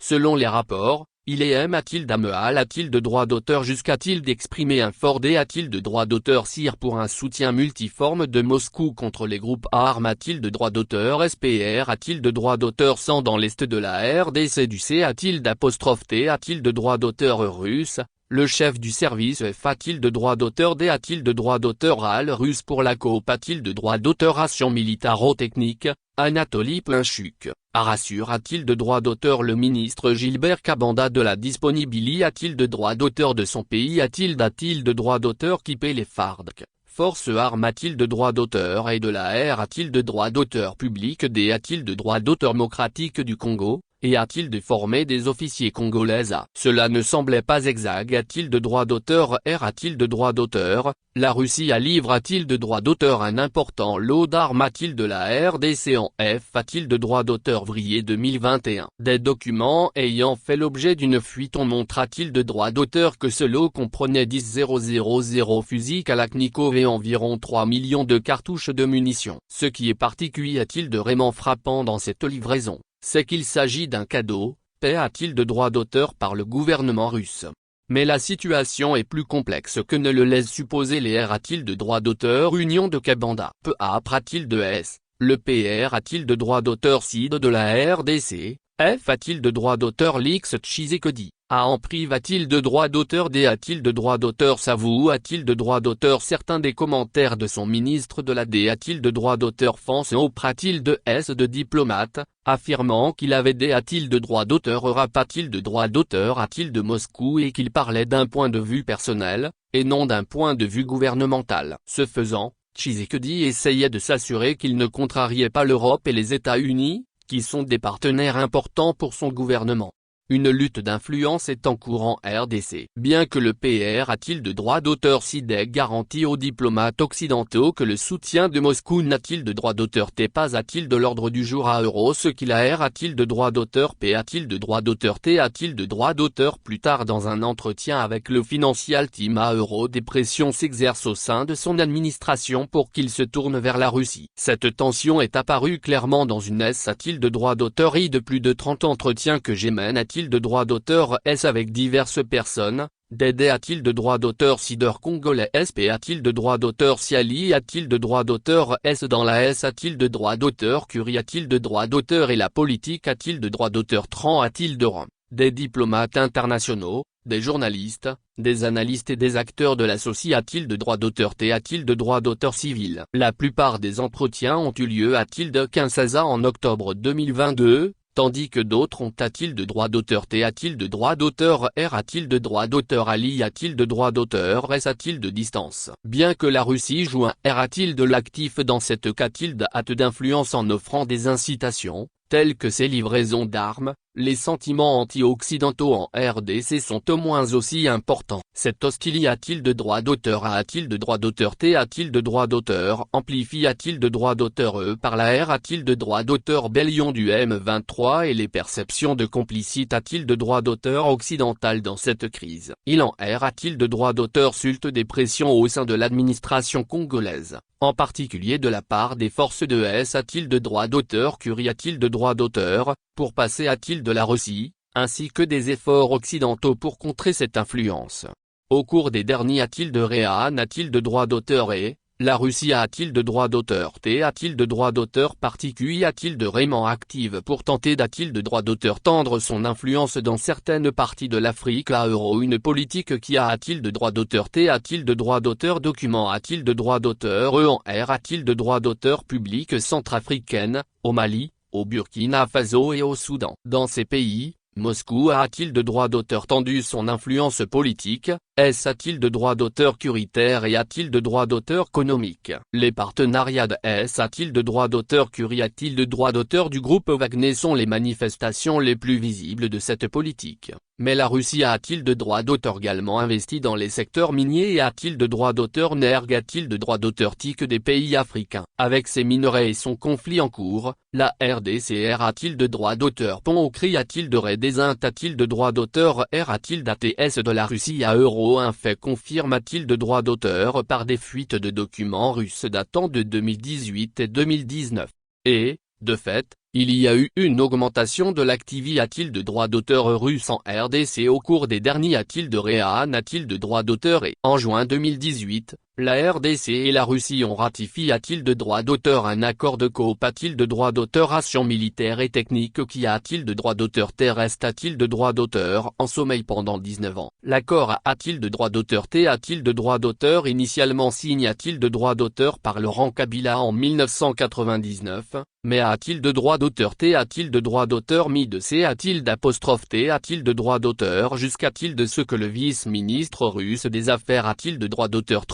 Selon les rapports, il est a-t-il a-t-il de droit d'auteur jusqu'à-t-il d'exprimer un fort a-t-il de droit d'auteur CIR pour un soutien multiforme de Moscou contre les groupes armes a-t-il de droit d'auteur SPR a-t-il de droit d'auteur sans dans l'est de la RDC du C a-t-il d'apostrophe a-t-il de droit d'auteur russe, le chef du service F a-t-il de droit d'auteur D a-t-il de droit d'auteur AL russe pour la coop a-t-il de droit d'auteur Ration militaro-technique, Anatoly Plinchuk. Rassure a-t-il de droit d'auteur le ministre Gilbert Kabanda de la disponibilité a-t-il de droit d'auteur de son pays a-t-il de droit d'auteur qui paie les FARC, force armes a-t-il de droit d'auteur et de la R a-t-il de droit d'auteur public D a-t-il de droit d'auteur démocratique du Congo, et a-t-il de former des officiers congolais A. Cela ne semblait pas exact a-t-il de droit d'auteur R a-t-il de droit d'auteur, la Russie a livre a-t-il de droit d'auteur un important lot d'armes a-t-il de la RDC en F a-t-il de droit d'auteur vrillé 2021. Des documents ayant fait l'objet d'une fuite on montre a-t-il de droit d'auteur que ce lot comprenait 10 000 fusils Kalachnikov et environ 3 millions de cartouches de munitions. Ce qui est particulier a-t-il de vraiment frappant dans cette livraison, c'est qu'il s'agit d'un cadeau, paie a-t-il de droit d'auteur par le gouvernement russe. Mais la situation est plus complexe que ne le laisse supposer les R a-t-il de droit d'auteur Union de Kabanda. Peu après a-t-il de S, le PR a-t-il de droit d'auteur CID de la RDC, F a-t-il de droit d'auteur Lix Tshisekedi, A en prive a-t-il de droit d'auteur D a-t-il de droit d'auteur Savou a-t-il de droit d'auteur certains des commentaires de son ministre de la D a-t-il de droit d'auteur France Oprah a-t-il de S de diplomate, affirmant qu'il avait D a-t-il de droit d'auteur Europe a-t-il de droit d'auteur a-t-il de Moscou et qu'il parlait d'un point de vue personnel, et non d'un point de vue gouvernemental. Ce faisant, Tshisekedi essayait de s'assurer qu'il ne contrariait pas l'Europe et les États-Unis, qui sont des partenaires importants pour son gouvernement. Une lutte d'influence est en cours en RDC. Bien que le PR a-t-il de droit d'auteur SIDEC garantit aux diplomates occidentaux que le soutien de Moscou n'a-t-il de droit d'auteur T pas a-t-il de l'ordre du jour à euro ce qu'il a R a-t-il de droit d'auteur P a-t-il de droit d'auteur T a-t-il de droit d'auteur plus tard dans un entretien avec le Financial Times à euro des pressions s'exercent au sein de son administration pour qu'il se tourne vers la Russie. Cette tension est apparue clairement dans une S a-t-il de droit d'auteur I de plus de 30 entretiens que j'ai mené a-t-il de droit d'auteur S avec diverses personnes, Dédé a-t-il de droit d'auteur Sider congolais SP a-t-il de droit d'auteur Siali a-t-il de droit d'auteur S dans la S a-t-il de droit d'auteur Curie a-t-il de droit d'auteur et la politique a-t-il de droit d'auteur Tran a-t-il de rang, des diplomates internationaux, des journalistes, des analystes et des acteurs de la société a-t-il de droit d'auteur T a-t-il de droit d'auteur civil. La plupart des entretiens ont eu lieu a-t-il de Kinshasa en octobre 2022, tandis que d'autres ont a-t-il de droit d'auteur T a-t-il de droit d'auteur R a-t-il de droit d'auteur Ali a-t-il de droit d'auteur S a-t-il de distance. Bien que la Russie joue un R a-t-il de l'actif dans cette qu'a-t-il d'influence en offrant des incitations, telles que ces livraisons d'armes, les sentiments anti-occidentaux en RDC sont au moins aussi importants. Cette hostilité a-t-il de droit d'auteur a-t-il de droit d'auteur T a-t-il de droit d'auteur Amplifie a-t-il de droit d'auteur E par la R a-t-il de droit d'auteur Bellion du M23 et les perceptions de complicité a-t-il de droit d'auteur occidental dans cette crise. Il en R a-t-il de droit d'auteur sulte des pressions au sein de l'administration congolaise, en particulier de la part des forces de S a-t-il de droit d'auteur Curie a-t-il de droit d'auteur, pour passer a-t-il de la Russie, ainsi que des efforts occidentaux pour contrer cette influence. Au cours des derniers a-t-il de Réan a-t-il de droit d'auteur et, la Russie a-t-il de droit d'auteur T a-t-il de droit d'auteur particulier a-t-il de vraiment active pour tenter d'a-t-il de droit d'auteur tendre son influence dans certaines parties de l'Afrique à euro une politique qui a-t-il de droit d'auteur T a-t-il de droit d'auteur document a-t-il de droit d'auteur E en R a-t-il de droit d'auteur public centrafricaine, au Mali, au Burkina Faso et au Soudan. Dans ces pays, Moscou a-t-il de droit d'auteur tendu son influence politique, S a-t-il de droit d'auteur curitaire et a-t-il de droit d'auteur économique. Les partenariats de S a-t-il de droit d'auteur Curie a-t-il de droit d'auteur du groupe Wagner sont les manifestations les plus visibles de cette politique. Mais la Russie a-t-il de droit d'auteur également investi dans les secteurs miniers et a-t-il de droit d'auteur Nerg a-t-il de droit d'auteur TIC des pays africains. Avec ses minerais et son conflit en cours, la RDCR a-t-il de droit d'auteur Pont au Cri a-t-il de Red des Indes a-t-il de droit d'auteur R a-t-il d'ATS de la Russie à euro un fait confirme a-t-il de droit d'auteur par des fuites de documents russes datant de 2018 et 2019. Et, de fait, Il y a eu une augmentation de l'activité de droits d'auteur russe en RDC au cours des derniers de droits d'auteur et en juin 2018, la RDC et la Russie ont ratifié de droits d'auteur un accord de coopération de droits d'auteur militaire et technique qui de droits d'auteur terrestre de droits d'auteur en sommeil pendant 19 ans. L'accord de droits d'auteur de droits d'auteur initialement signé de droits d'auteur par Laurent Kabila en 1999, mais de droits d'auteur de droits d'auteur mis de d'apostrophe de droits d'auteur jusqu'à de ce que le vice-ministre russe des affaires de droits d'auteur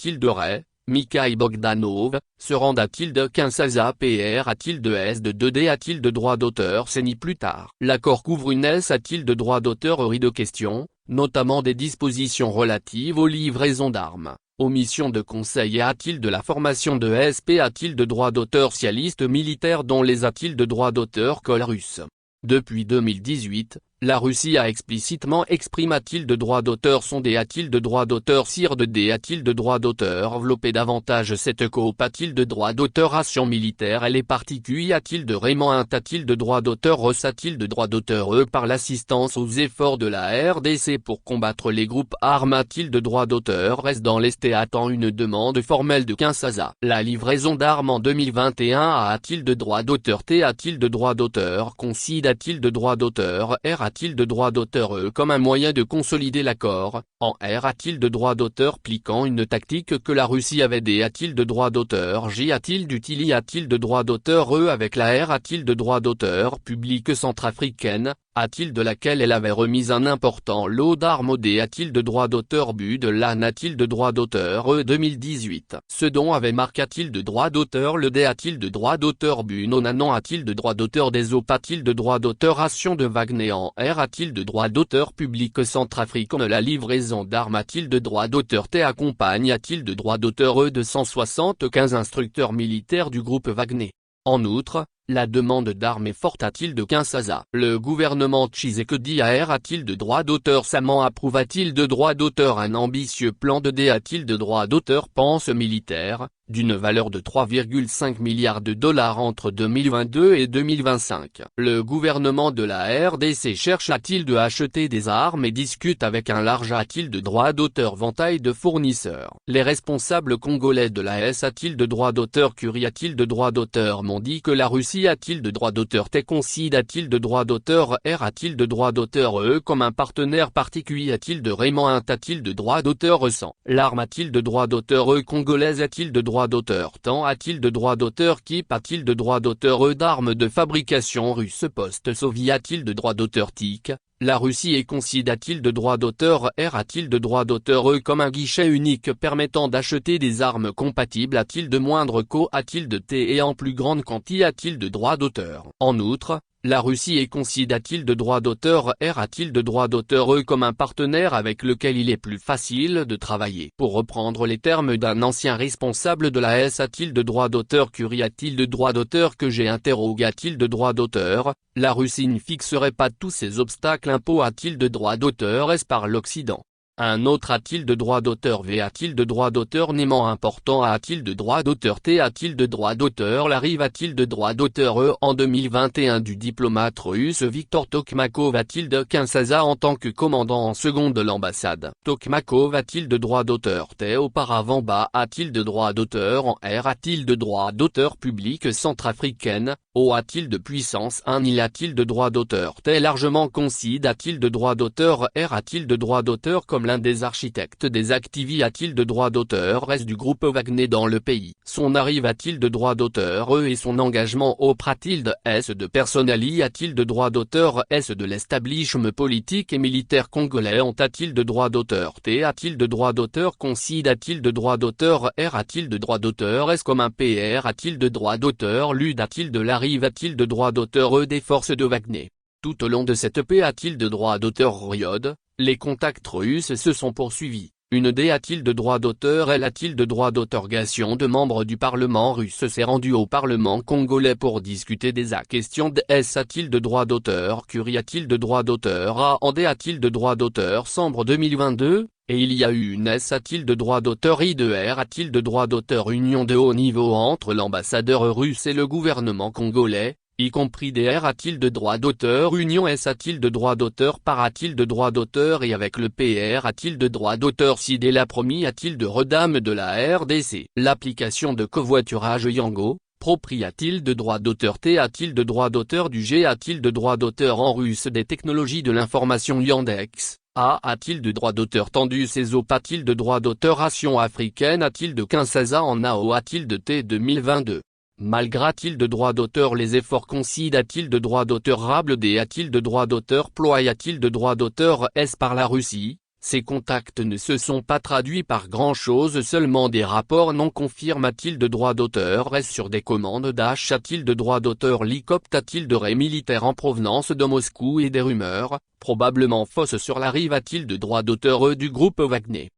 de Ray, Mikhail Bogdanov, se rende de Kinshasa PR de S de 2D de droits d'auteur c'est ni plus tard. L'accord couvre une S de droits d'auteur de questions, notamment des dispositions relatives aux livraisons d'armes, aux missions de conseil et de la formation de SP de droits d'auteur cialistes militaires dont les de droits d'auteur col russe. Depuis 2018, la Russie a explicitement exprimé de droits d'auteur sont des de droits d'auteur sire de de droits d'auteur développer davantage cette coopération de droits d'auteur militaire et les particuliers de Raymond un de droits d'auteur de droits d'auteur par l'assistance aux efforts de la RDC pour combattre les groupes armés de droits d'auteur reste dans l'Est et attend une demande formelle de Kinshasa. La livraison d'armes en 2021 à de droits d'auteur de droits d'auteur concide de droits d'auteur de droits d'auteur comme un moyen de consolider l'accord, en de droits d'auteur pliquant une tactique que la Russie avait des de droits d'auteur d'utiliser de droits d'auteur avec la de droits d'auteur publique centrafricaine, de laquelle elle avait remis un important lot d'armes aux de droits d'auteur but de l'an de droits d'auteur 2018. Ce dont avait marqué de droits d'auteur le de droits d'auteur but non de droits d'auteur des de droits d'auteur de Wagner en de droits d'auteur public centrafricaine la livraison d'armes de droits d'auteur accompagne de droits d'auteur de 175 instructeurs militaires du groupe Wagner. En outre, la demande d'armes est forte de Kinshasa. Le gouvernement Tshisekedi de droits d'auteur Saman approuva-t-il de droits d'auteur un ambitieux plan de de droits d'auteur pense militaire, d'une valeur de 3,5 milliards de dollars entre 2022 et 2025. Le gouvernement de la RDC cherche de acheter des armes et discute avec un large de droits d'auteur ventail de fournisseurs. Les responsables congolais de la S de droits d'auteur Curie de droits d'auteur m'ont dit que la Russie de droits d'auteur considère de droits d'auteur de droits d'auteur comme un partenaire particulier de Raymond un de droits d'auteur sans l'arme de droits d'auteur congolaise de droits d'auteur tant de droits d'auteur qui de droits d'auteur d'armes de fabrication russe post-soviétique de droits d'auteur TIC. La Russie est considère de droits d'auteur de droits d'auteur comme un guichet unique permettant d'acheter des armes compatibles de moindre coût de T et en plus grande quantité de droits d'auteur. En outre, la Russie est considère de droits d'auteur de droits d'auteur comme un partenaire avec lequel il est plus facile de travailler. Pour reprendre les termes d'un ancien responsable de la S de droits d'auteur Curie de droits d'auteur que j'ai interrogé de droits d'auteur, la Russie ne fixerait pas tous ces obstacles impôts de droits d'auteur par l'Occident. Un autre de droits d'auteur V de droits d'auteur n'aimant important de droits d'auteur de droits d'auteur l'arrive de droits d'auteur en 2021 du diplomate russe Viktor Tokmakov de Kinshasa en tant que commandant en second de l'ambassade. Tokmakov de droits d'auteur auparavant bas de droits d'auteur en R de droits d'auteur public centrafricaine, O de puissance 1 il de droits d'auteur largement considère de droits d'auteur R de droits d'auteur comme l'un des architectes des activités de droits d'auteur reste du groupe Wagner dans le pays. Son arrive de droits d'auteur et son engagement auprès de S de personnalité de droits d'auteur S de l'establishment politique et militaire congolais ont de droits d'auteur de droits d'auteur considère de droits d'auteur R de droits d'auteur S comme un PR de droits d'auteur LUD de l'arrive de droits d'auteur des forces de Wagner. Tout au long de cette paix de droits d'auteur période, les contacts russes se sont poursuivis. Une des de droits d'auteur et de droits d'autorgation de membres du Parlement russe s'est rendue au Parlement congolais pour discuter des questions de S de droits d'auteur Curie de droits d'auteur A en D de droits d'auteur Sambre 2022, et il y a eu une S de droits d'auteur I de R de droits d'auteur union de haut niveau entre l'ambassadeur russe et le gouvernement congolais, y compris DR a-t-il de droit d'auteur Union S a-t-il de droit d'auteur Par a-t-il de droit d'auteur et avec le PR a-t-il de droit d'auteur Si dès la promis a-t-il de redame de la RDC L'application de covoiturage Yango, Propri a-t-il de droit d'auteur T a-t-il de droit d'auteur du G a-t-il de droit d'auteur en russe des technologies de l'information Yandex a-t-il de droit d'auteur Tendu Césop a-t-il de droit d'auteur Ration africaine a-t-il de Kinshasa en AO a-t-il de T 2022 Malgré a-t-il de droit d'auteur Les efforts Concide a-t-il de droit d'auteur Rable D a-t-il de droit d'auteur Ploy a-t-il de droit d'auteur S par la Russie Ces contacts ne se sont pas traduits par grand-chose seulement des rapports non confirment a-t-il de droit d'auteur S sur des commandes d'achat a-t-il de droit d'auteur Licopte a-t-il de raid militaire en provenance de Moscou et des rumeurs, probablement fausses sur la rive a-t-il de droit d'auteur du groupe Wagner